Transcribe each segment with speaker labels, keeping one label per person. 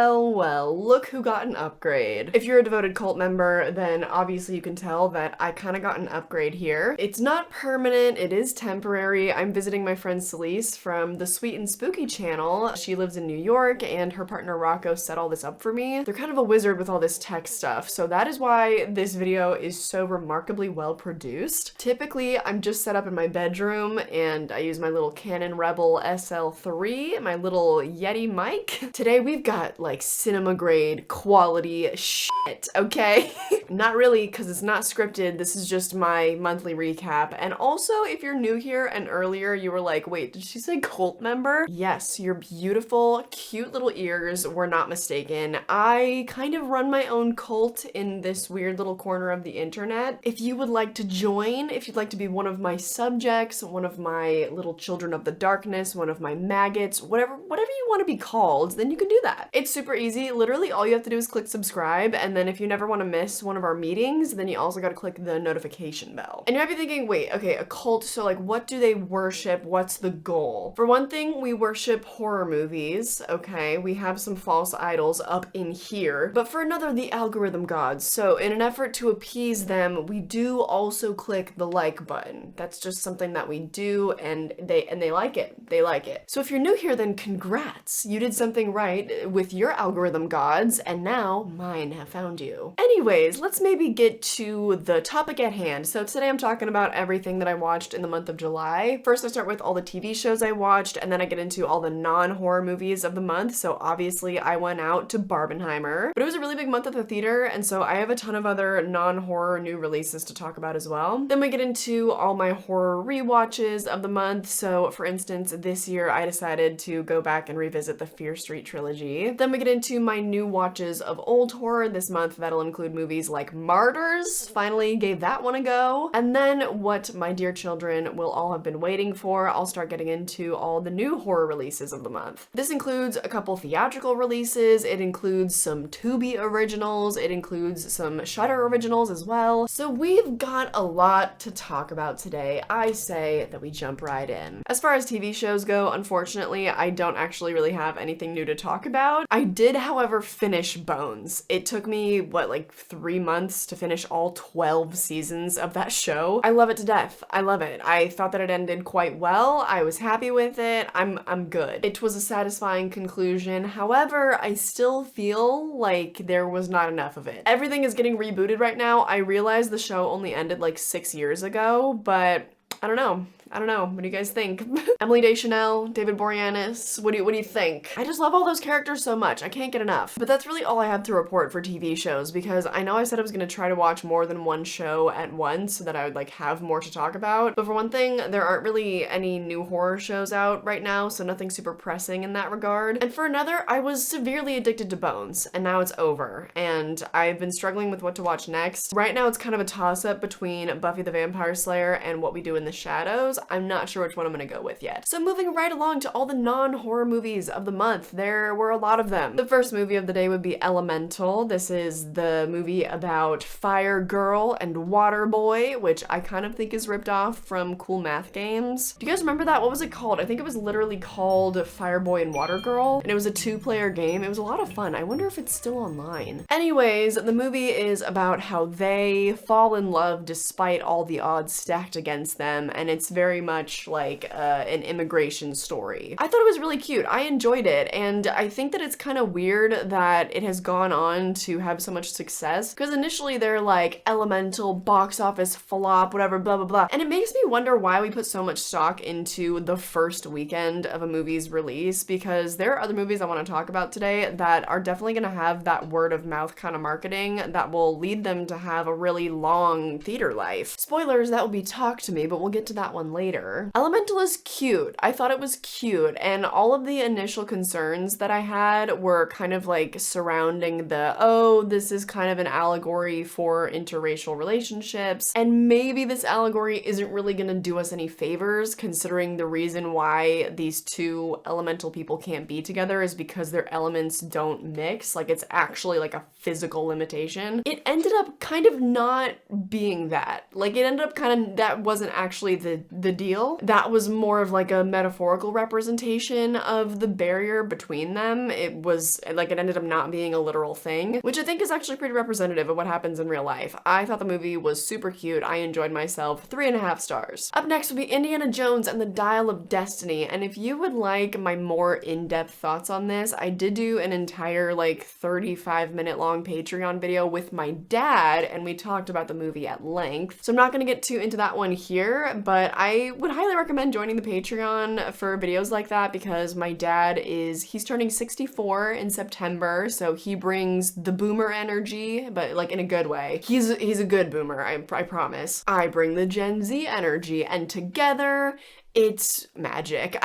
Speaker 1: Well, look who got an upgrade. If you're a devoted cult member, then obviously you can tell that I kind of got an upgrade here. It's not permanent, it is temporary. I'm visiting my friend Celise from the Sweet and Spooky channel. She lives in New York and her partner Rocco set all this up for me. They're kind of a wizard with all this tech stuff, so that is why this video is so remarkably well produced. Typically, I'm just set up in my bedroom and I use my little Canon Rebel SL3, my little Yeti mic. Today we've got like cinema grade quality shit, okay? Not really, because it's not scripted. This is just my monthly recap. And also, if you're new here and earlier you were like, wait, did she say cult member? Yes, your beautiful, cute little ears were not mistaken. I kind of run my own cult in this weird little corner of the internet. If you would like to join, if you'd like to be one of my subjects, one of my little children of the darkness, one of my maggots, whatever you want to be called, then you can do that. It's super easy. Literally all you have to do is click subscribe, and then if you never want to miss one of our meetings, then you also got to click the notification bell. And you might be thinking, wait, okay, a cult, so like what do they worship? What's the goal? For one thing, we worship horror movies, okay? We have some false idols up in here. But for another, the algorithm gods. So in an effort to appease them, we do also click the like button. That's just something that we do, and they like it. They like it. So if you're new here, then congrats. You did something right with your algorithm gods, and now mine have found you. Anyways, let's maybe get to the topic at hand. So today I'm talking about everything that I watched in the month of July. First, I start with all the TV shows I watched, and then I get into all the non-horror movies of the month. So obviously I went out to Barbenheimer, but it was a really big month at the theater, and so I have a ton of other non-horror new releases to talk about as well. Then we get into all my horror rewatches of the month. So for instance, this year I decided to go back and revisit the Fear Street trilogy. Then we get into my new watches of old horror this month. That'll include movies like Martyrs, finally gave that one a go. And then what my dear children will all have been waiting for, I'll start getting into all the new horror releases of the month. This includes a couple theatrical releases, it includes some Tubi originals, it includes some Shudder originals as well. So we've got a lot to talk about today. I say that we jump right in. As far as TV shows go, unfortunately, I don't actually really have anything new to talk about. I did, however, finish Bones. It took me, what, like 3 months to finish all 12 seasons of that show. I love it to death. I love it. I thought that it ended quite well. I was happy with it. I'm good. It was a satisfying conclusion. However, I still feel like there was not enough of it. Everything is getting rebooted right now. I realize the show only ended like 6 years ago, but I don't know. What do you guys think? Emily Deschanel, David Boreanaz, what do you think? I just love all those characters so much. I can't get enough. But that's really all I have to report for TV shows, because I know I said I was gonna try to watch more than one show at once so that I would like have more to talk about. But for one thing, there aren't really any new horror shows out right now, so nothing super pressing in that regard. And for another, I was severely addicted to Bones, and now it's over. And I've been struggling with what to watch next. Right now, it's kind of a toss-up between Buffy the Vampire Slayer and What We Do in the Shadows. I'm not sure which one I'm gonna go with yet. So moving right along to all the non-horror movies of the month. There were a lot of them. The first movie of the day would be Elemental. This is the movie about Fire Girl and Water Boy, which I kind of think is ripped off from Cool Math Games. Do you guys remember that? What was it called? I think it was literally called Fire Boy and Water Girl, and it was a 2-player game. It was a lot of fun. I wonder if it's still online. Anyways, the movie is about how they fall in love despite all the odds stacked against them, and it's very much like an immigration story. I thought it was really cute. I enjoyed it, and I think that it's kind of weird that it has gone on to have so much success, because initially they're like Elemental, box office flop, whatever, blah blah blah, and it makes me wonder why we put so much stock into the first weekend of a movie's release, because there are other movies I want to talk about today that are definitely going to have that word of mouth kind of marketing that will lead them to have a really long theater life. Spoilers, that will be Talk to Me, but we'll get to that one later. Elemental is cute. I thought it was cute, and all of the initial concerns that I had were kind of like surrounding the, oh, this is kind of an allegory for interracial relationships, and maybe this allegory isn't really gonna do us any favors, considering the reason why these two elemental people can't be together is because their elements don't mix. Like, it's actually like a physical limitation. It ended up kind of not being that. Like, it ended up kind of, that wasn't actually the deal. That was more of like a metaphorical representation of the barrier between them. It was like, it ended up not being a literal thing, which I think is actually pretty representative of what happens in real life. I thought the movie was super cute. I enjoyed myself. 3.5 stars. Up next would be Indiana Jones and the Dial of Destiny. And if you would like my more in-depth thoughts on this, I did do an entire like 35-minute long Patreon video with my dad, and we talked about the movie at length. So I'm not gonna get too into that one here, but I would highly recommend joining the Patreon for videos like that because my dad he's turning 64 in September, so he brings the boomer energy, but like in a good way. He's a good boomer, I promise. I bring the Gen Z energy, and together it's magic.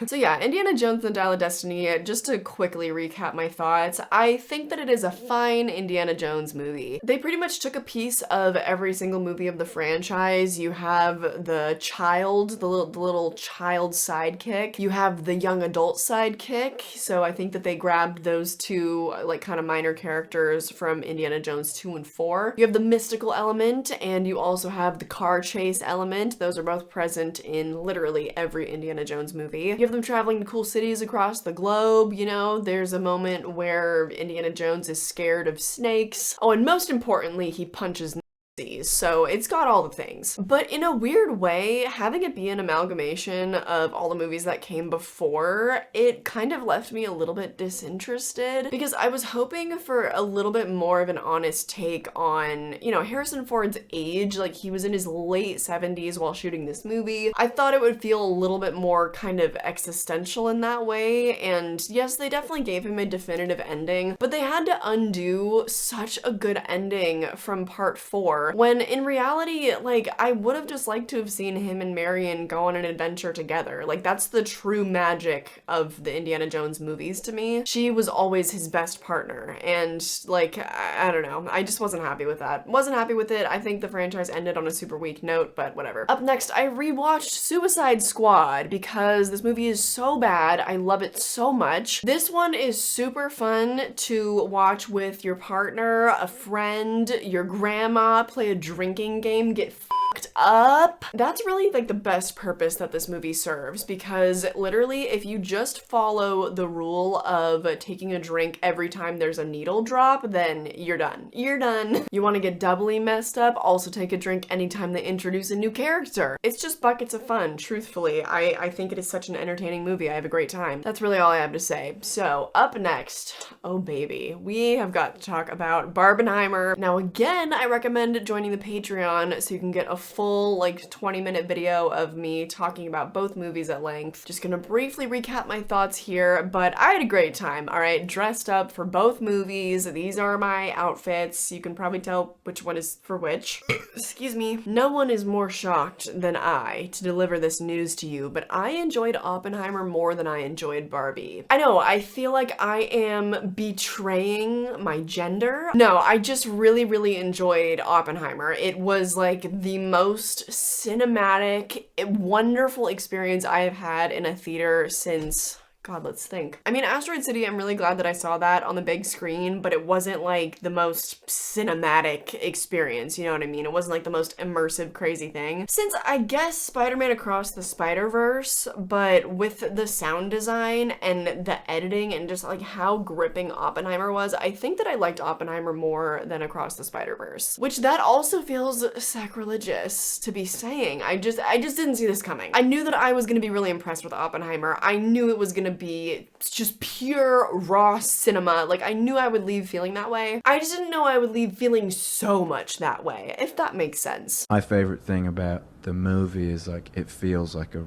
Speaker 1: So yeah, Indiana Jones and the Dial of Destiny, just to quickly recap my thoughts, I think that it is a fine Indiana Jones movie. They pretty much took a piece of every single movie of the franchise. You have the child, the little child sidekick. You have the young adult sidekick. So I think that they grabbed those two like kind of minor characters from Indiana Jones 2 and 4. You have the mystical element, and you also have the car chase element. Those are both present in literally every Indiana Jones movie. You have them traveling to cool cities across the globe, you know, there's a moment where Indiana Jones is scared of snakes. Oh, and most importantly, he punches Nazis. So it's got all the things. But in a weird way, having it be an amalgamation of all the movies that came before, it kind of left me a little bit disinterested because I was hoping for a little bit more of an honest take on, you know, Harrison Ford's age. Like, he was in his late 70s while shooting this movie. I thought it would feel a little bit more kind of existential in that way. And yes, they definitely gave him a definitive ending, but they had to undo such a good ending from part 4 when in reality, like, I would have just liked to have seen him and Marion go on an adventure together. Like, that's the true magic of the Indiana Jones movies to me. She was always his best partner, and like, I don't know, I just wasn't happy with that. Wasn't happy with it. I think the franchise ended on a super weak note, but whatever. Up next, I rewatched Suicide Squad because this movie is so bad. I love it so much. This one is super fun to watch with your partner, a friend, your grandma, play a drinking game, get fucked up. That's really like the best purpose that this movie serves, because literally if you just follow the rule of taking a drink every time there's a needle drop, then you're done. You're done. You want to get doubly messed up, also take a drink anytime they introduce a new character. It's just buckets of fun, truthfully. I think it is such an entertaining movie. I have a great time. That's really all I have to say. So up next, oh baby, we have got to talk about Barbenheimer. Now again, I recommend joining the Patreon so you can get a full like 20-minute video of me talking about both movies at length. Just gonna briefly recap my thoughts here, but I had a great time, all right? Dressed up for both movies. These are my outfits. You can probably tell which one is for which. Excuse me. No one is more shocked than I to deliver this news to you, but I enjoyed Oppenheimer more than I enjoyed Barbie. I know, I feel like I am betraying my gender. No, I just really enjoyed Oppenheimer. It was like the most cinematic, wonderful experience I have had in a theater since... God, let's think. I mean, Asteroid City, I'm really glad that I saw that on the big screen, but it wasn't like the most cinematic experience, you know what I mean? It wasn't like the most immersive, crazy thing. Since I guess Spider-Man Across the Spider-Verse, but with the sound design and the editing and just like how gripping Oppenheimer was, I think that I liked Oppenheimer more than Across the Spider-Verse, which that also feels sacrilegious to be saying. I just didn't see this coming. I knew that I was gonna be really impressed with Oppenheimer. I knew it was gonna be just pure raw cinema. Like, I knew I would leave feeling that way. I just didn't know I would leave feeling so much that way, if that makes sense.
Speaker 2: My favorite thing about the movie is like it feels like a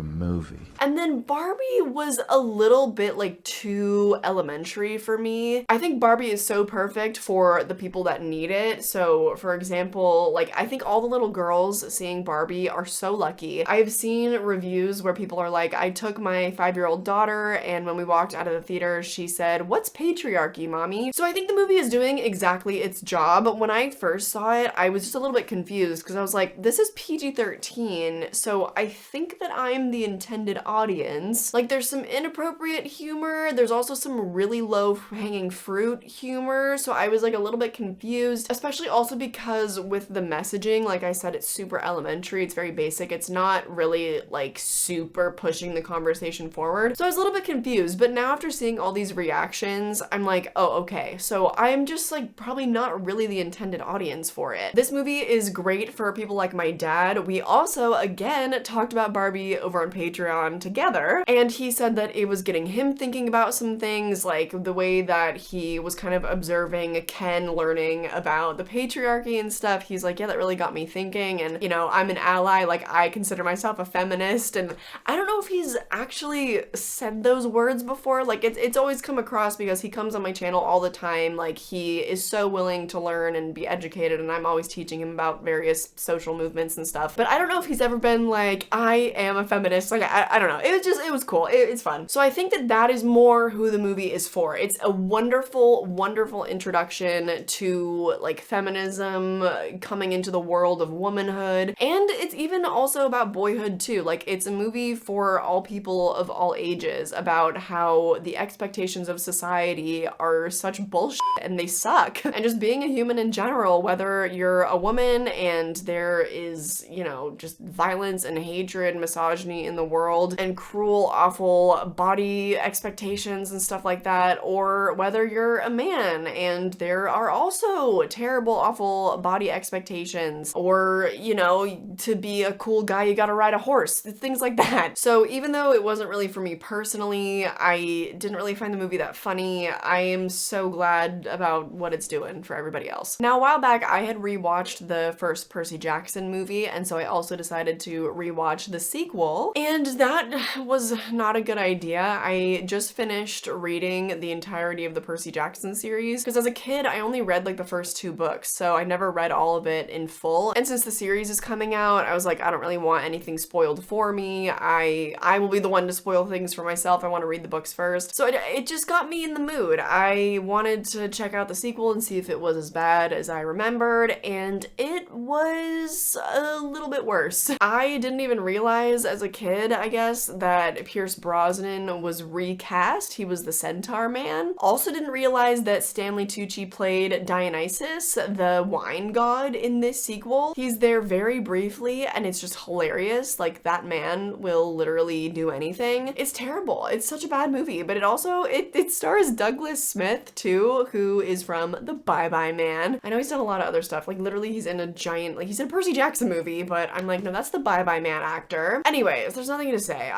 Speaker 2: movie.
Speaker 1: And then Barbie was a little bit like too elementary for me. I think Barbie is so perfect for the people that need it. So for example, like I think all the little girls seeing Barbie are so lucky. I've seen reviews where people are like, I took my 5-year-old daughter and when we walked out of the theater, she said, "What's patriarchy, mommy?" So I think the movie is doing exactly its job. When I first saw it, I was just a little bit confused because I was like, this is PG-13. So I think that I I'm the intended audience. Like, there's some inappropriate humor, there's also some really low-hanging fruit humor, so I was like a little bit confused, especially also because with the messaging, like I said, it's super elementary, it's very basic, it's not really like super pushing the conversation forward. So I was a little bit confused, but now after seeing all these reactions, I'm like, oh, okay, so I'm just like probably not really the intended audience for it. This movie is great for people like my dad. We also, again, talked about Barbie over on Patreon together, and he said that it was getting him thinking about some things, like the way that he was kind of observing Ken learning about the patriarchy and stuff. He's like, yeah, that really got me thinking, and you know, I'm an ally, like I consider myself a feminist, and I don't know if he's actually said those words before. Like it's always come across because he comes on my channel all the time, like he is so willing to learn and be educated, and I'm always teaching him about various social movements and stuff, but I don't know if he's ever been like, I am a feminist. Like I don't know, it was cool, it's fun. So I think that that is more who the movie is for. It's a wonderful introduction to like feminism, coming into the world of womanhood, and it's even also about boyhood too. Like it's a movie for all people of all ages about how the expectations of society are such bullshit and they suck, and just being a human in general, whether you're a woman and there is, you know, just violence and hatred, misogyny in the world, and cruel, awful body expectations and stuff like that, or whether you're a man and there are also terrible, awful body expectations, or, you know, to be a cool guy you gotta ride a horse, things like that. So even though it wasn't really for me personally, I didn't really find the movie that funny, I am so glad about what it's doing for everybody else. Now, a while back, I had rewatched the first Percy Jackson movie, and so I also decided to rewatch the sequel, and that was not a good idea. I just finished reading the entirety of the Percy Jackson series, because as a kid, I only read like the first 2 books, so I never read all of it in full, and since the series is coming out, I was like, I don't really want anything spoiled for me. I will be the one to spoil things for myself. I want to read the books first. So it just got me in the mood. I wanted to check out the sequel and see if it was as bad as I remembered, and it was a little bit worse. I didn't even realize as a kid, I guess, that Pierce Brosnan was recast. He was the Centaur Man. Also didn't realize that Stanley Tucci played Dionysus, the wine god, in this sequel. He's there very briefly, and it's just hilarious. Like, that man will literally do anything. It's terrible. It's such a bad movie, but it stars Douglas Smith, too, who is from The Bye Bye Man. I know he's done a lot of other stuff. Like, literally, he's in a giant, like, he's in a Percy Jackson movie, but I'm like, no, that's the Bye Bye Man actor. Anyways, there's nothing to say.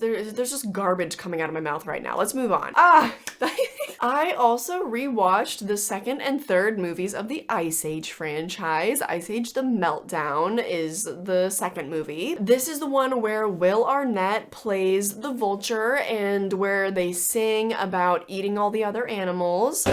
Speaker 1: There's just garbage coming out of my mouth right now. Let's move on. I also rewatched the second and third movies of the Ice Age franchise. Ice Age: The Meltdown is the second movie. This is the one where Will Arnett plays the vulture and where they sing about eating all the other animals.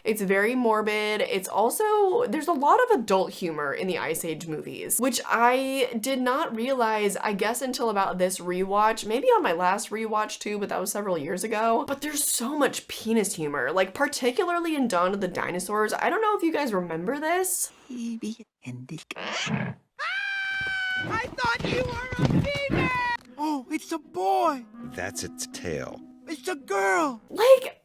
Speaker 1: It's very morbid. It's also, there's a lot of adult humor in the Ice Age movies, which I did not realize, I guess, until about this rewatch, maybe on my last rewatch too, but that was several years ago. But there's so much penis humor, like particularly in Dawn of the Dinosaurs. I don't know if you guys remember this.
Speaker 3: I thought you were a female! Oh, it's a boy!
Speaker 4: That's its tail.
Speaker 3: It's a girl!
Speaker 1: Like,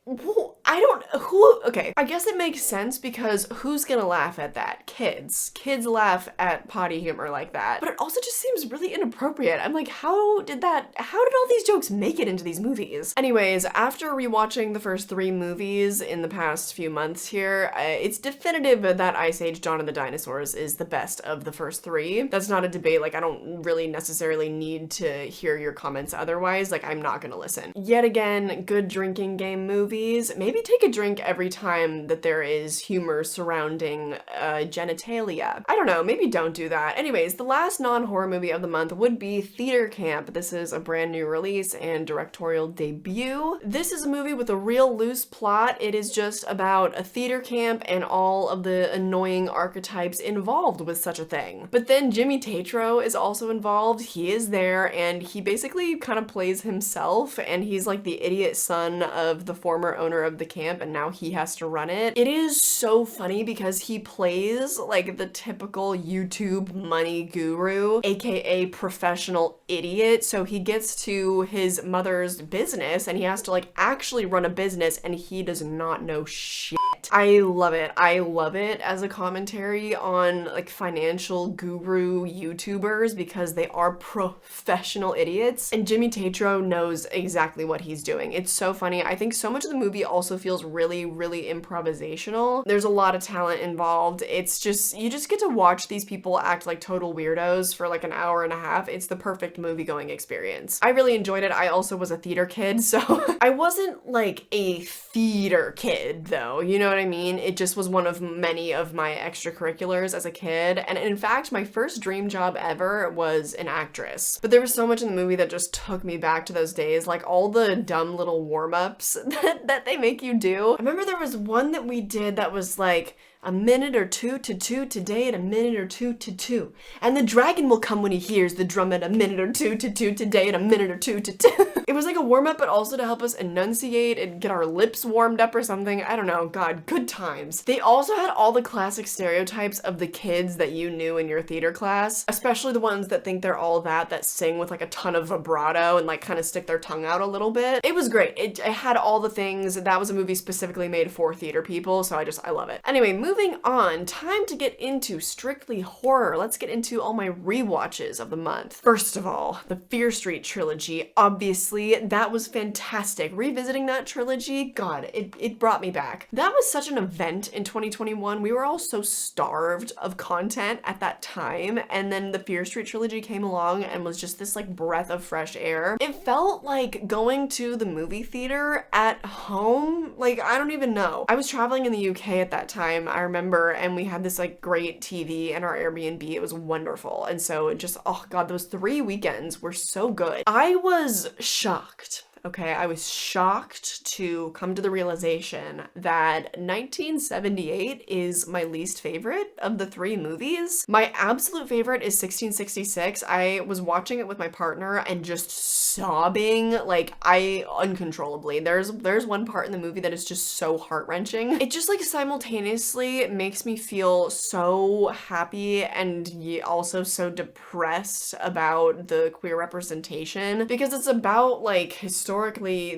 Speaker 1: okay, I guess it makes sense because who's gonna laugh at that? Kids. Kids laugh at potty humor like that. But it also just seems really inappropriate. I'm like, how did all these jokes make it into these movies? Anyways, after rewatching the first 3 movies in the past few months here, it's definitive that Ice Age: Dawn of the Dinosaurs is the best of the first 3. That's not a debate. Like, I don't really necessarily need to hear your comments otherwise. Like, I'm not gonna listen. Yet again, good drinking game movies. Maybe take a drink every time that there is humor surrounding genitalia. I don't know, maybe don't do that. Anyways, the last non-horror movie of the month would be Theater Camp. This is a brand new release and directorial debut. This is a movie with a real loose plot. It is just about a theater camp and all of the annoying archetypes involved with such a thing. But then Jimmy Tatro is also involved. He is there and he basically kind of plays himself, and he's like the idiot son of the former owner of the camp and now he has to run it. It is so funny because he plays like the typical YouTube money guru, aka professional idiot. So he gets to his mother's business and he has to like actually run a business and he does not know shit. I love it. I love it as a commentary on like financial guru YouTubers because they are professional idiots, and Jimmy Tatro knows exactly what he's doing. It's so funny. I think so much of the movie also feels really, really improvisational. There's a lot of talent involved. It's just, you just get to watch these people act like total weirdos for like an hour and a half. It's the perfect movie-going experience. I really enjoyed it. I also was a theater kid, so I wasn't like a theater kid though, you know what I mean? It just was one of many of my extracurriculars as a kid, and in fact, my first dream job ever was an actress. But there was so much in the movie that just took me back to those days, like all the dumb little warm-ups that they make you do. I remember there was one that we did that was like, a minute or two to two today and a minute or two to two. And the dragon will come when he hears the drum at a minute or two to two today and a minute or two to two. It was like a warm up, but also to help us enunciate and get our lips warmed up or something. I don't know. God, good times. They also had all the classic stereotypes of the kids that you knew in your theater class, especially the ones that think they're all that sing with like a ton of vibrato and like kind of stick their tongue out a little bit. It was great. It had all the things. That was a movie specifically made for theater people, so I love it. Anyway, moving on, time to get into strictly horror. Let's get into all my rewatches of the month. First of all, the Fear Street trilogy. Obviously, that was fantastic. Revisiting that trilogy, God, it brought me back. That was such an event in 2021. We were all so starved of content at that time, and then the Fear Street trilogy came along and was just this like breath of fresh air. It felt like going to the movie theater at home. Like, I don't even know. I was traveling in the UK at that time, I remember, and we had this like great TV in our Airbnb. It was wonderful. And so it just, oh God, those 3 weekends were so good. I was shocked. Okay, I was shocked to come to the realization that 1978 is my least favorite of the 3 movies. My absolute favorite is 1666. I was watching it with my partner and just sobbing, like uncontrollably. There's one part in the movie that is just so heart-wrenching. It just like simultaneously makes me feel so happy and also so depressed about the queer representation, because it's about like historically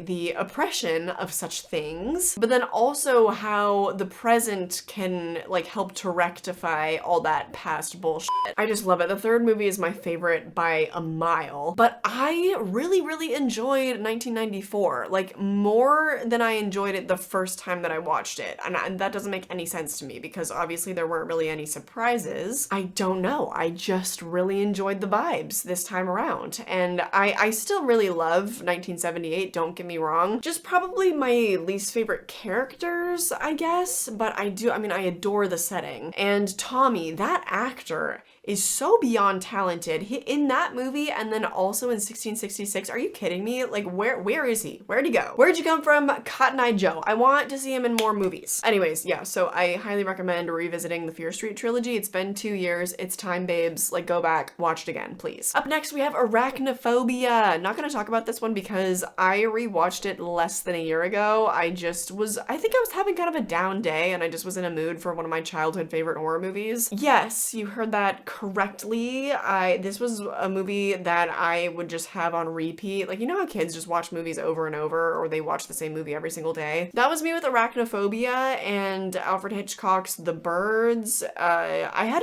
Speaker 1: the oppression of such things, but then also how the present can like help to rectify all that past bullshit. I just love it. The 3rd movie is my favorite by a mile, but I really enjoyed 1994, like more than I enjoyed it the first time that I watched it. And that doesn't make any sense to me because obviously there weren't really any surprises. I don't know. I just really enjoyed the vibes this time around. And I still really love 1978, don't get me wrong. Just probably my least favorite characters, I guess, but I adore the setting. And Tommy, that actor, is so beyond talented. He in that movie and then also in 1666. Are you kidding me? Like where is he? Where'd he go? Where'd you come from, Cotton Eye Joe? I want to see him in more movies. Anyways, yeah, so I highly recommend revisiting the Fear Street trilogy. It's been 2 years. It's time, babes. Like, go back, watch it again, please. Up next, we have Arachnophobia. Not gonna talk about this one because I rewatched it less than a year ago. I think I was having kind of a down day and I just was in a mood for one of my childhood favorite horror movies. Yes, you heard that correctly. This was a movie that I would just have on repeat. Like, you know how kids just watch movies over and over, or they watch the same movie every single day? That was me with Arachnophobia and Alfred Hitchcock's The Birds. I had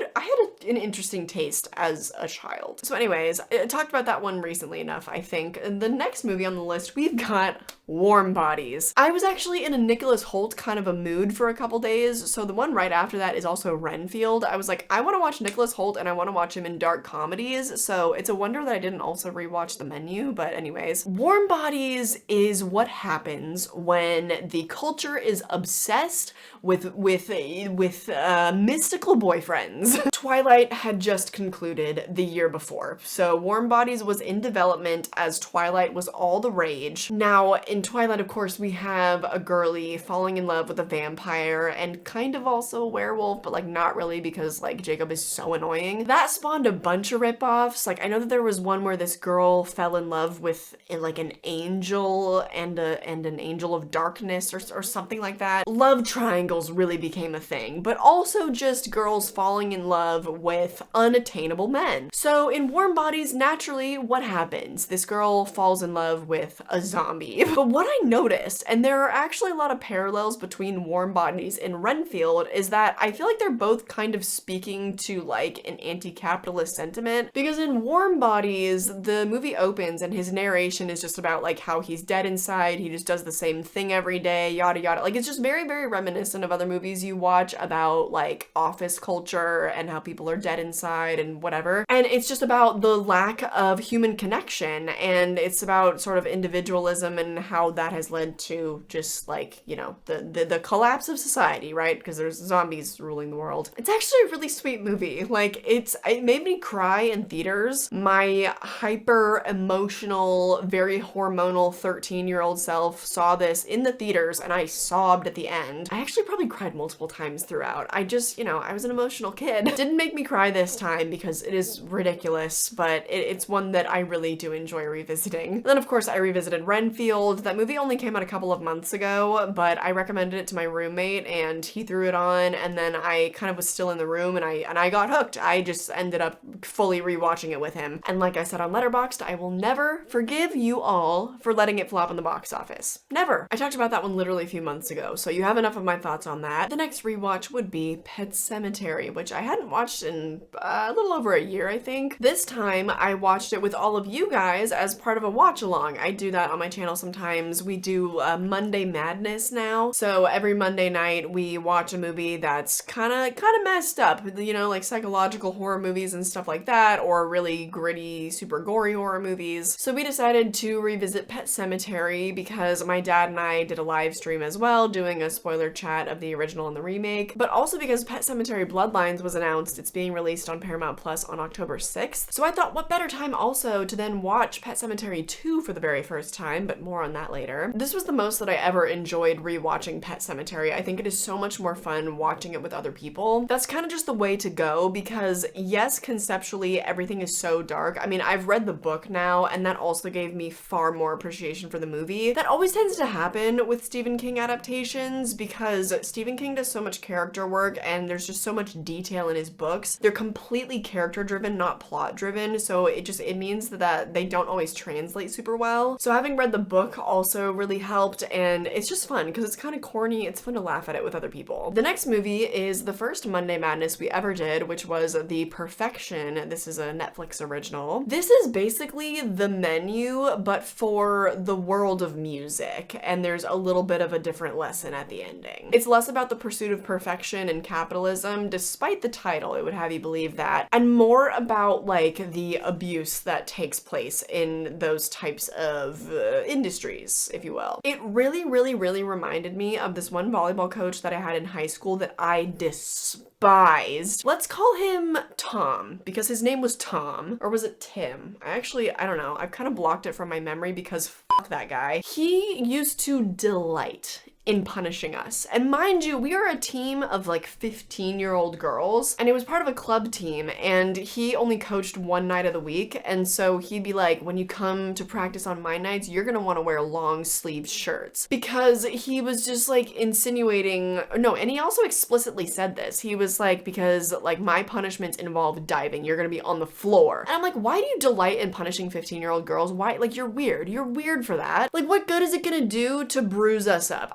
Speaker 1: an interesting taste as a child. So anyways, I talked about that one recently enough, I think. The next movie on the list, we've got Warm Bodies. I was actually in a Nicholas Hoult kind of a mood for a couple days, so the one right after that is also Renfield. I was like, I want to watch Nicholas Hoult and I want to watch him in dark comedies, so it's a wonder that I didn't also rewatch The Menu, but anyways. Warm Bodies is what happens when the culture is obsessed with mystical boyfriends. Twilight had just concluded the year before, so Warm Bodies was in development as Twilight was all the rage. Now, in Twilight, of course, we have a girly falling in love with a vampire and kind of also a werewolf, but like not really because like Jacob is so annoying. That spawned a bunch of ripoffs. Like I know that there was one where this girl fell in love with like an angel and an angel of darkness or something like that. Love triangles really became a thing, but also just girls falling in love with unattainable men. So in Warm Bodies, naturally, what happens? This girl falls in love with a zombie. But what I noticed, and there are actually a lot of parallels between Warm Bodies and Renfield, is that I feel like they're both kind of speaking to like an anti-capitalist sentiment, because in Warm Bodies, the movie opens and his narration is just about like how he's dead inside, he just does the same thing every day, yada yada. Like it's just very, very reminiscent of other movies you watch about like office culture and how people are dead inside and whatever. And it's just about the lack of human connection, and it's about sort of individualism and how that has led to just like, you know, the collapse of society, right? Because there's zombies ruling the world. It's actually a really sweet movie. Like it made me cry in theaters. My hyper emotional, very hormonal 13-year-old self saw this in the theaters and I sobbed at the end. I actually probably cried multiple times throughout. I just, you know, I was an emotional kid. It didn't make me cry this time because it is ridiculous, but it's one that I really do enjoy revisiting. And then of course I revisited Renfield. That movie only came out a couple of months ago, but I recommended it to my roommate and he threw it on, and then I kind of was still in the room and I got hooked. I just ended up fully rewatching it with him. And like I said on Letterboxd, I will never forgive you all for letting it flop in the box office. Never. I talked about that one literally a few months ago, so you have enough of my thoughts on that. The next rewatch would be Pet Sematary, which I hadn't watched in a little over a year, I think. This time I watched it with all of you guys as part of a watch along. I do that on my channel sometimes. We do Monday Madness now. So every Monday night we watch a movie that's kind of messed up, you know, like psychological horror movies and stuff like that, or really gritty, super gory horror movies. So we decided to revisit Pet Sematary because my dad and I did a live stream as well, doing a spoiler chat of the original and the remake, but also because Pet Sematary Bloodlines was announced. It's being released on Paramount Plus on October 6th. So I thought, what better time also to then watch Pet Sematary 2 for the very first time, but more on that later. This was the most that I ever enjoyed rewatching Pet Sematary. I think it is so much more fun watching it with other people. That's kind of just the way to go because yes, conceptually everything is so dark. I mean, I've read the book now and that also gave me far more appreciation for the movie. That always tends to happen with Stephen King adaptations because Stephen King does so much character work and there's just so much detail in his books. They're completely character driven, not plot driven, so it means that they don't always translate super well. So having read the book also really helped, and it's just fun because it's kind of corny. It's fun to laugh at it with other people. The next movie is the first Monday Madness we ever did, which was The Perfection. This is a Netflix original. This is basically The Menu, but for the world of music, and there's a little bit of a different lesson at the ending. It's less about the pursuit of perfection and capitalism, despite the title, it would have you believe that, and more about like the abuse that takes place in those types of industries, if you will. It really, really, really reminded me of this one volleyball coach that I had in high school that I despised. Let's call him Tom, because his name was Tom, or was it Tim? I don't know. I've kind of blocked it from my memory because fuck that guy. He used to delight in punishing us. And mind you, we are a team of like 15-year-old girls, and it was part of a club team, and he only coached one night of the week, and so he'd be like, when you come to practice on my nights, you're gonna want to wear long sleeved shirts, because he was just like insinuating, no, and he also explicitly said this. He was like, because like my punishments involve diving, you're gonna be on the floor. And I'm like, why do you delight in punishing 15-year-old girls? Why? Like, you're weird for that. Like, what good is it gonna do to bruise us up?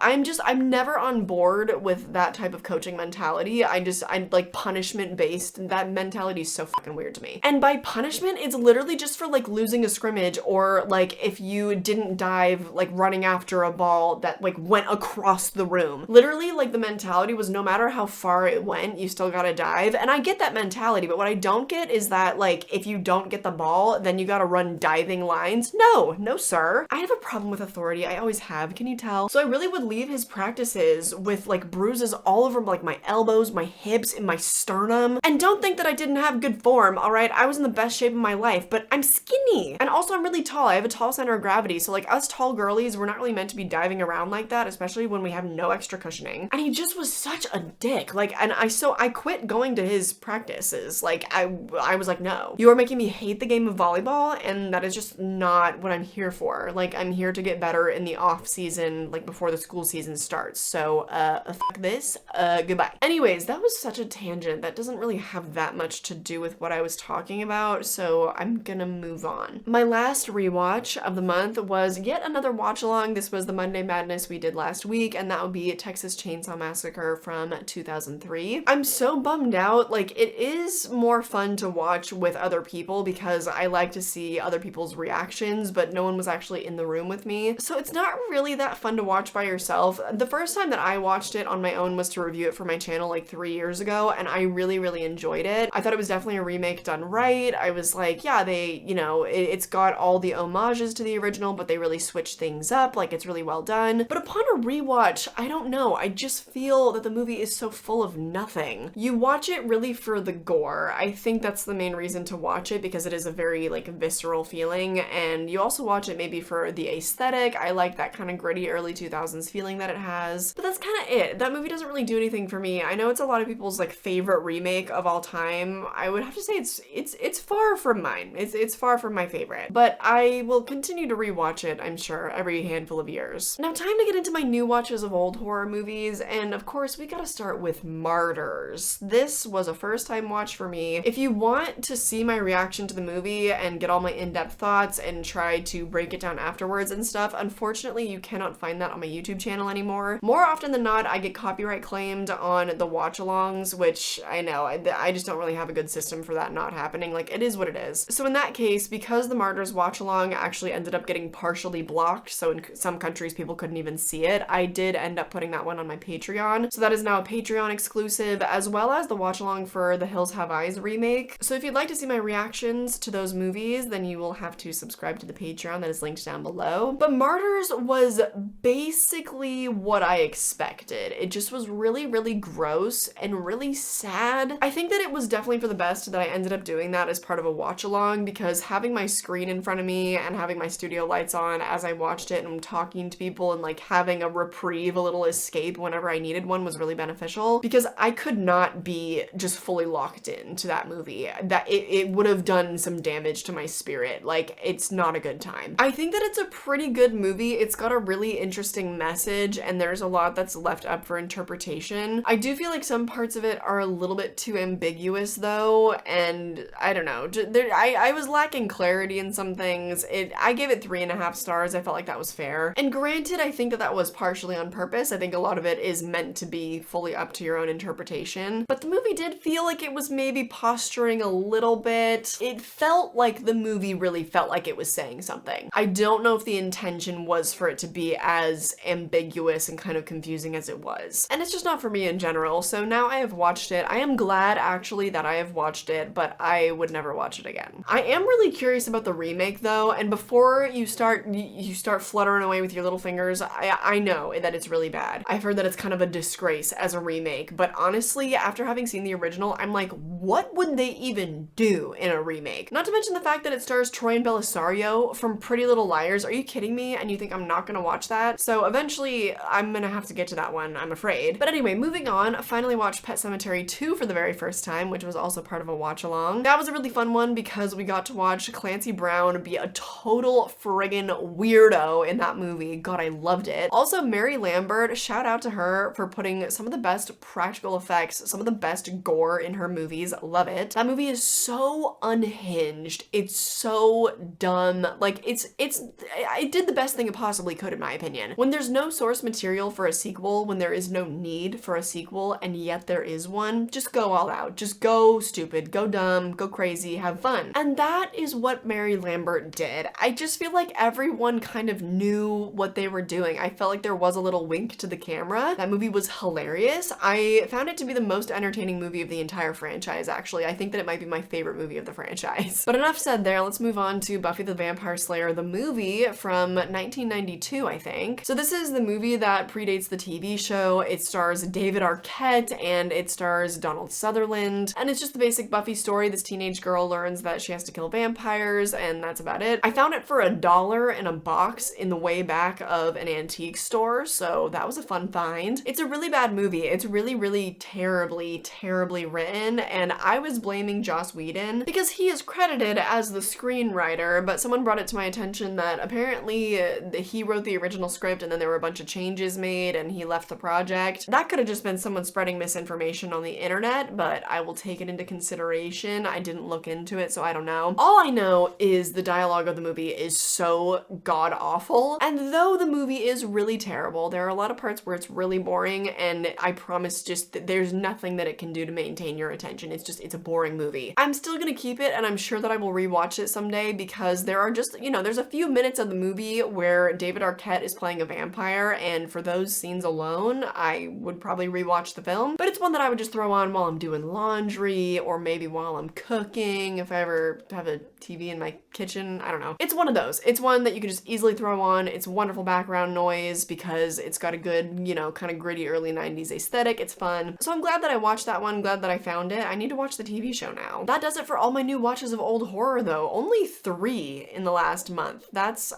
Speaker 1: I'm never on board with that type of coaching mentality. I'm like punishment based. That mentality is so fucking weird to me. And by punishment, it's literally just for like losing a scrimmage, or like if you didn't dive, like running after a ball that like went across the room. Literally, like the mentality was no matter how far it went, you still gotta dive. And I get that mentality, but what I don't get is that like if you don't get the ball, then you gotta run diving lines. No, sir. I have a problem with authority. I always have. Can you tell? So I really would leave leave his practices with like bruises all over like my elbows, my hips, and my sternum. And don't think that I didn't have good form, all right? I was in the best shape of my life, but I'm skinny. And also I'm really tall. I have a tall center of gravity. So like us tall girlies, we're not really meant to be diving around like that, especially when we have no extra cushioning. And he just was such a dick. Like, and I quit going to his practices. Like I was like, no, you are making me hate the game of volleyball. And that is just not what I'm here for. Like, I'm here to get better in the off season, like before the school season starts. So, fuck this, goodbye. Anyways, that was such a tangent that doesn't really have that much to do with what I was talking about, so I'm gonna move on. My last rewatch of the month was yet another watch along. This was the Monday Madness we did last week, and that would be Texas Chainsaw Massacre from 2003. I'm so bummed out. Like, it is more fun to watch with other people because I like to see other people's reactions, but no one was actually in the room with me. So it's not really that fun to watch by yourself. The first time that I watched it on my own was to review it for my channel like 3 years ago, and I really, really enjoyed it. I thought it was definitely a remake done right. I was like, yeah, they, you know, it's got all the homages to the original, but they really switched things up. Like, it's really well done. But upon a rewatch, I don't know, I just feel that the movie is so full of nothing. You watch it really for the gore. I think that's the main reason to watch it, because it is a very like visceral feeling, and you also watch it maybe for the aesthetic. I like that kind of gritty early 2000s feeling that it has, but that's kind of it. That movie doesn't really do anything for me. I know it's a lot of people's like favorite remake of all time. I would have to say it's far from mine. It's far from my favorite, but I will continue to rewatch it, I'm sure, every handful of years. Now, time to get into my new watches of old horror movies, and of course we gotta start with Martyrs. This was a first time watch for me. If you want to see my reaction to the movie and get all my in-depth thoughts and try to break it down afterwards and stuff, unfortunately you cannot find that on my YouTube channel anymore. More often than not, I get copyright claimed on the watch-alongs, which I know, I just don't really have a good system for that not happening. Like, it is what it is. So in that case, because the Martyrs watch-along actually ended up getting partially blocked, so in some countries people couldn't even see it, I did end up putting that one on my Patreon. So that is now a Patreon exclusive, as well as the watch-along for The Hills Have Eyes remake. So if you'd like to see my reactions to those movies, then you will have to subscribe to the Patreon that is linked down below. But Martyrs was basically what I expected. It just was really, really gross and really sad. I think that it was definitely for the best that I ended up doing that as part of a watch along, because having my screen in front of me and having my studio lights on as I watched it and talking to people and like having a reprieve, a little escape whenever I needed one was really beneficial, because I could not be just fully locked into that movie. That it would have done some damage to my spirit. Like, it's not a good time. I think that it's a pretty good movie. It's got a really interesting message, and there's a lot that's left up for interpretation. I do feel like some parts of it are a little bit too ambiguous though, and I don't know, I was lacking clarity in some things. I gave it 3.5 stars. I felt like that was fair. And granted, I think that that was partially on purpose. I think a lot of it is meant to be fully up to your own interpretation, but the movie did feel like it was maybe posturing a little bit. It felt like the movie really felt like it was saying something. I don't know if the intention was for it to be as ambiguous and kind of confusing as it was. And it's just not for me in general. So now I have watched it. I am glad actually that I have watched it, but I would never watch it again. I am really curious about the remake though, and before you start fluttering away with your little fingers, I know that it's really bad. I've heard that it's kind of a disgrace as a remake, but honestly, after having seen the original, I'm like, what would they even do in a remake? Not to mention the fact that it stars Troy and Belisario from Pretty Little Liars. Are you kidding me? And you think I'm not gonna watch that? So eventually I'm gonna have to get to that one, I'm afraid. But anyway, moving on, I finally watched Pet Sematary 2 for the very first time, which was also part of a watch along. That was a really fun one because we got to watch Clancy Brown be a total friggin' weirdo in that movie. God, I loved it. Also, Mary Lambert, shout out to her for putting some of the best practical effects, some of the best gore in her movies. Love it. That movie is so unhinged. It's so dumb. Like, it did the best thing it possibly could, in my opinion. When there's no source material for a sequel, when there is no need for a sequel, and yet there is one, just go all out. Just go stupid, go dumb, go crazy, have fun. And that is what Mary Lambert did. I just feel like everyone kind of knew what they were doing. I felt like there was a little wink to the camera. That movie was hilarious. I found it to be the most entertaining movie of the entire franchise, actually. I think that it might be my favorite movie of the franchise. But enough said there, let's move on to Buffy the Vampire Slayer, the movie from 1992, I think. So this is the movie movie that predates the TV show. It stars David Arquette and it stars Donald Sutherland. And it's just the basic Buffy story. This teenage girl learns that she has to kill vampires, and that's about it. I found it for $1 in a box in the way back of an antique store, so that was a fun find. It's a really bad movie. It's really, really terribly written, and I was blaming Joss Whedon because he is credited as the screenwriter, but someone brought it to my attention that apparently he wrote the original script and then there were a bunch of changes made and he left the project. That could have just been someone spreading misinformation on the internet, but I will take it into consideration. I didn't look into it, so I don't know. All I know is the dialogue of the movie is so god-awful, and though the movie is really terrible, there are a lot of parts where it's really boring, and I promise just that there's nothing that it can do to maintain your attention. It's a boring movie. I'm still gonna keep it, and I'm sure that I will rewatch it someday because there are just, you know, there's a few minutes of the movie where David Arquette is playing a vampire, and for those scenes alone, I would probably rewatch the film, but it's one that I would just throw on while I'm doing laundry, or maybe while I'm cooking, if I ever have a TV in my kitchen. I don't know. It's one of those. It's one that you can just easily throw on. It's wonderful background noise because it's got a good, you know, kind of gritty early 90s aesthetic. It's fun. So I'm glad that I watched that one. Glad that I found it. I need to watch the TV show now. That does it for all my new watches of old horror though. Only 3 in the last month.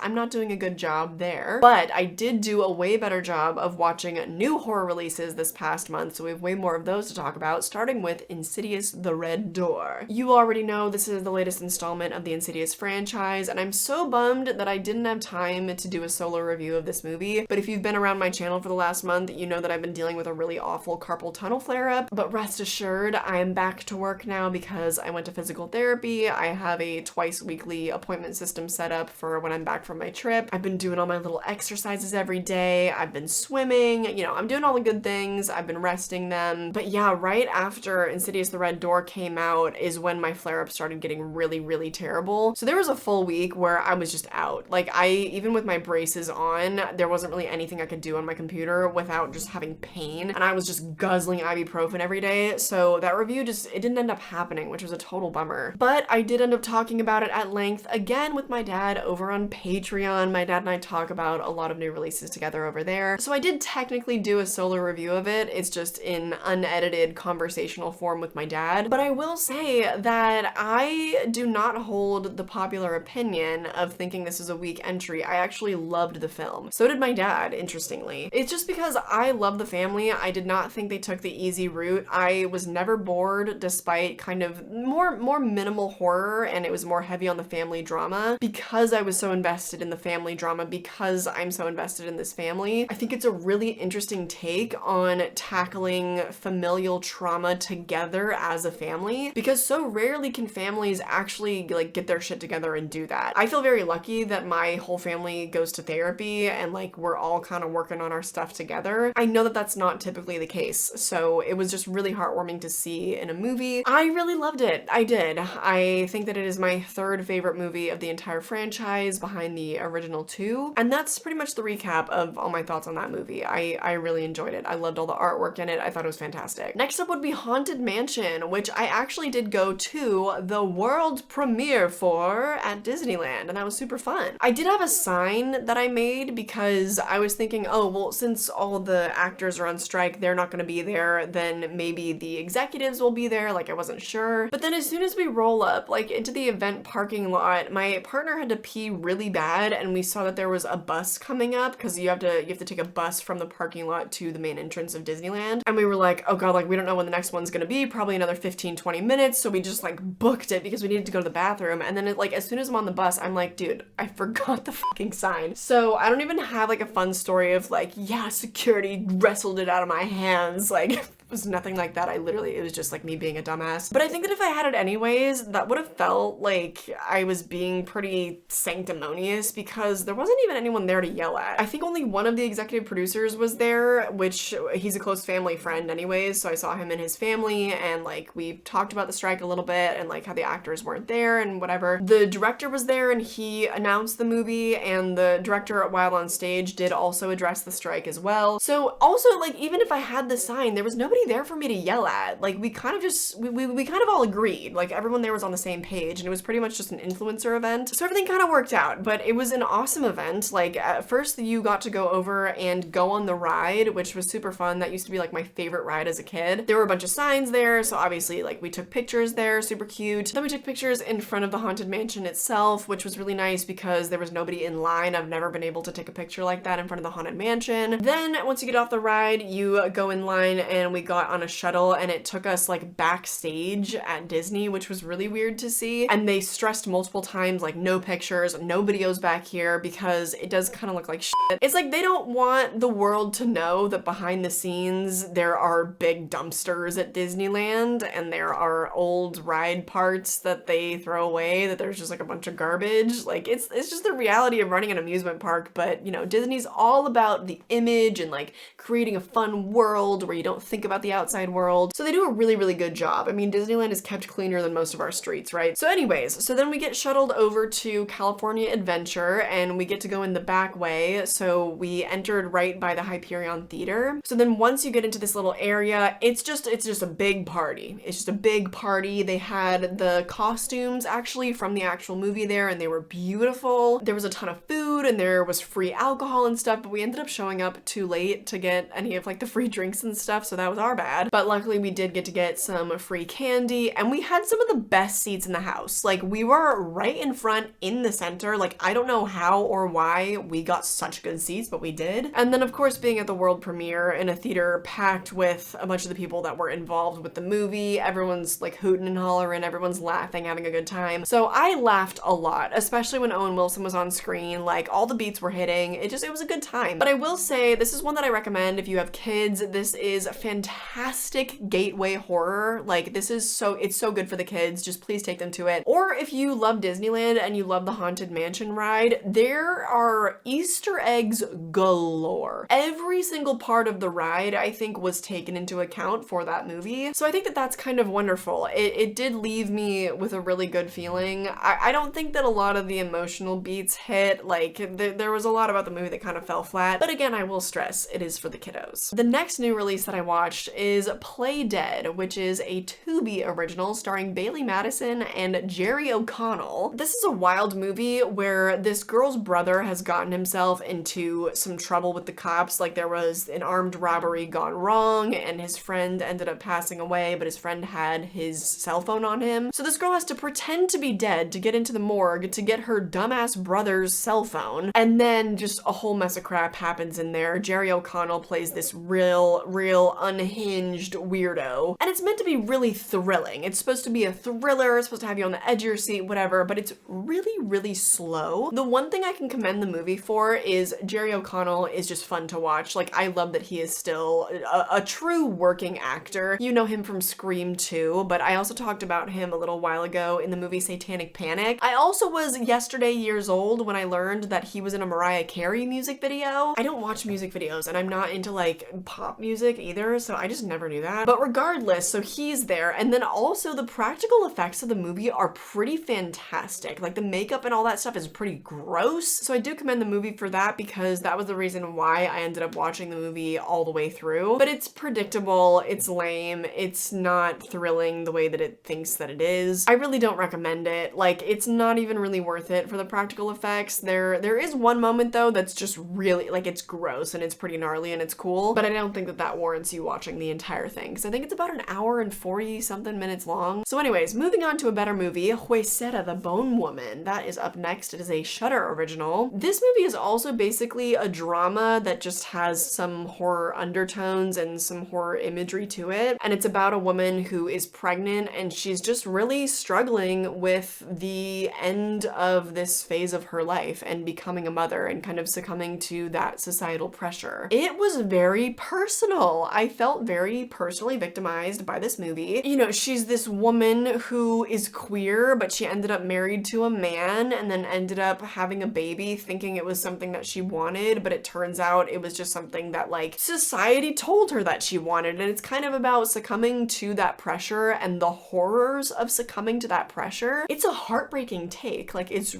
Speaker 1: I'm not doing a good job there, but I did do a way better job of watching new horror releases this past month, so we have way more of those to talk about, starting with Insidious: The Red Door. You already know this is the latest installment of the Insidious franchise, and I'm so bummed that I didn't have time to do a solo review of this movie, but if you've been around my channel for the last month, you know that I've been dealing with a really awful carpal tunnel flare-up, but rest assured, I am back to work now because I went to physical therapy. I have a twice weekly appointment system set up for when I'm back from my trip. I've been doing all my little exercises every day. I've been swimming, you know, I'm doing all the good things. I've been resting them. But yeah, right after Insidious: The Red Door came out is when my flare-up started getting really terrible. So there was a full week where I was just out. Like, even with my braces on, there wasn't really anything I could do on my computer without just having pain, and I was just guzzling ibuprofen every day. So that review it didn't end up happening, which was a total bummer. But I did end up talking about it at length again with my dad over on Patreon. My dad and I talk about a lot of new releases together over there. So I did technically do a solo review of it. It's just in unedited conversational form with my dad. But I will say that I do not hold the popular opinion of thinking this is a weak entry. I actually loved the film. So did my dad, interestingly. It's just because I love the family. I did not think they took the easy route. I was never bored despite kind of more minimal horror, and it was more heavy on the family drama because I was so invested in the family drama, because I'm so invested in this family. I think it's a really interesting take on tackling familial trauma together as a family, because so rarely can families actually like get their shit together and do that. I feel very lucky that my whole family goes to therapy and like we're all kind of working on our stuff together. I know that that's not typically the case, so it was just really heartwarming to see in a movie. I really loved it. I did. I think that it is my 3rd favorite movie of the entire franchise behind the original 2, and that's pretty much the recap of all my thoughts on that movie. I really enjoyed it. I loved all the artwork in it. I thought it was fantastic. Next up would be Haunted Mansion, which I actually did go to the world premiere for at Disneyland, and that was super fun. I did have a sign that I made because I was thinking, oh, well, since all the actors are on strike, they're not going to be there, then maybe the executives will be there. Like, I wasn't sure. But then as soon as we roll up, like, into the event parking lot, my partner had to pee really bad, and we saw that there was a bus coming up because you have to take a bus from the parking lot to the main entrance of Disneyland. And we were like, oh god, like, we don't know when the next one's gonna be, probably another 15-20 minutes, so we just like booked it because we needed to go to the bathroom. And then like as soon as I'm on the bus, I'm like, dude, I forgot the fucking sign. So I don't even have like a fun story of like, yeah, security wrestled it out of my hands. Like, it was nothing like that. It was just like me being a dumbass. But I think that if I had it anyways, that would have felt like I was being pretty sanctimonious because there wasn't even anyone there to yell at. I think only one of the executive producers was there, which he's a close family friend anyway. anyways, so I saw him and his family, and like we talked about the strike a little bit and like how the actors weren't there and whatever. The director was there and he announced the movie, and the director while on stage did also address the strike as well. So also, like, even if I had the sign, there was nobody there for me to yell at. Like, we kind of just, we kind of all agreed. Like, everyone there was on the same page, and it was pretty much just an influencer event. So everything kind of worked out, but it was an awesome event. Like, at first you got to go over and go on the ride, which was super fun. That used to be like my favorite ride as a kid. There were a bunch of signs there, so obviously like we took pictures there, super cute. Then we took pictures in front of the Haunted Mansion itself, which was really nice because there was nobody in line. I've never been able to take a picture like that in front of the Haunted Mansion. Then once you get off the ride, you go in line, and we got on a shuttle, and it took us like backstage at Disney, which was really weird to see. And they stressed multiple times, like, no pictures, no videos back here, because it does kind of look like shit. It's like they don't want the world to know that behind the scenes there are big dumpsters at Disneyland, and there are old ride parts that they throw away, that there's just like a bunch of garbage. Like, it's just the reality of running an amusement park. But you know, Disney's all about the image and like creating a fun world where you don't think about the outside world. So they do a really, really good job. I mean, Disneyland is kept cleaner than most of our streets, right? So anyways, so then we get shuttled over to California Adventure, and we get to go in the back way. So we entered right by the Hyperion Theater. So then once you get into this little area, it's just a big party. It's just a big party. They had the costumes actually from the actual movie there, and they were beautiful. There was a ton of food, and there was free alcohol and stuff, but we ended up showing up too late to get any of like the free drinks and stuff, so that was our bad. But luckily we did get to get some free candy, and we had some of the best seats in the house. Like, we were right in front in the center. Like, I don't know how or why we got such good seats, but we did. And then of course, being at the world premiere in a theater packed with a bunch of the people that were involved with the movie, everyone's like hooting and hollering, everyone's laughing, having a good time. So I laughed a lot, especially when Owen Wilson was on screen. Like, all the beats were hitting. It was a good time. But I will say, this is one that I recommend if you have kids. This is fantastic gateway horror. Like, it's so good for the kids. Just please take them to it. Or if you love Disneyland and you love the Haunted Mansion ride, there are Easter eggs galore. Every single part of the ride, I think, was taken into account for that movie. So I think that that's kind of wonderful. It did leave me with a really good feeling. I don't think that a lot of the emotional beats hit. Like, there was a lot about the movie that kind of fell flat. But again, I will stress, it is for the kiddos. The next new release that I watched is Play Dead, which is a Tubi original starring Bailey Madison and Jerry O'Connell. This is a wild movie where this girl's brother has gotten himself into some trouble with the cops. Like, there was an armed robbery gone wrong, and his friend ended up passing away, but his friend had his cell phone on him. So this girl has to pretend to be dead to get into the morgue to get her dumbass brother's cell phone, and then just a whole mess of crap happens in there. Jerry O'Connell plays this real unhinged weirdo, and it's meant to be really thrilling. It's supposed to be a thriller, it's supposed to have you on the edge of your seat, whatever, but it's really slow. The one thing I can commend the movie for is Jerry O'Connell is just fun to watch. Like, I love that he is still a true working actor. You know him from Scream 2, but I also talked about him a little while ago in the movie Satanic Panic. I also was yesterday years old when I learned that he was in a Mariah Carey music video. I don't watch music videos, and I'm not into like pop music either, so I just never knew that. But regardless, so he's there, and then also the practical effects of the movie are pretty fantastic. Like, the makeup and all that stuff is pretty gross, so I do commend the movie for that, because that was the reason why I ended up watching the movie all the way through. But it's predictable, it's lame, it's not thrilling the way that it thinks that it is. I really don't recommend it. Like, it's not even really worth it for the practical effects. There is one moment though that's just really, like, it's gross and it's pretty gnarly and it's cool, but I don't think that that warrants you watching the entire thing, because I think it's about an hour and 40 something minutes long. So anyways, moving on to a better movie, Huesera the Bone Woman. That is up next. It is a Shudder original. This movie is also basically a drama that just has some horror undertones and some horror imagery to it, and it's about a woman who is pregnant, and she's just really struggling with the end of this phase of her life and becoming a mother and kind of succumbing to that societal pressure. It was very personal. I felt very personally victimized by this movie. You know, she's this woman who is queer, but she ended up married to a man and then ended up having a baby thinking it was something that she wanted, but it turns out it was just something that, like, society told her that she she wanted. And it's kind of about succumbing to that pressure and the horrors of succumbing to that pressure. It's a heartbreaking take. Like, it's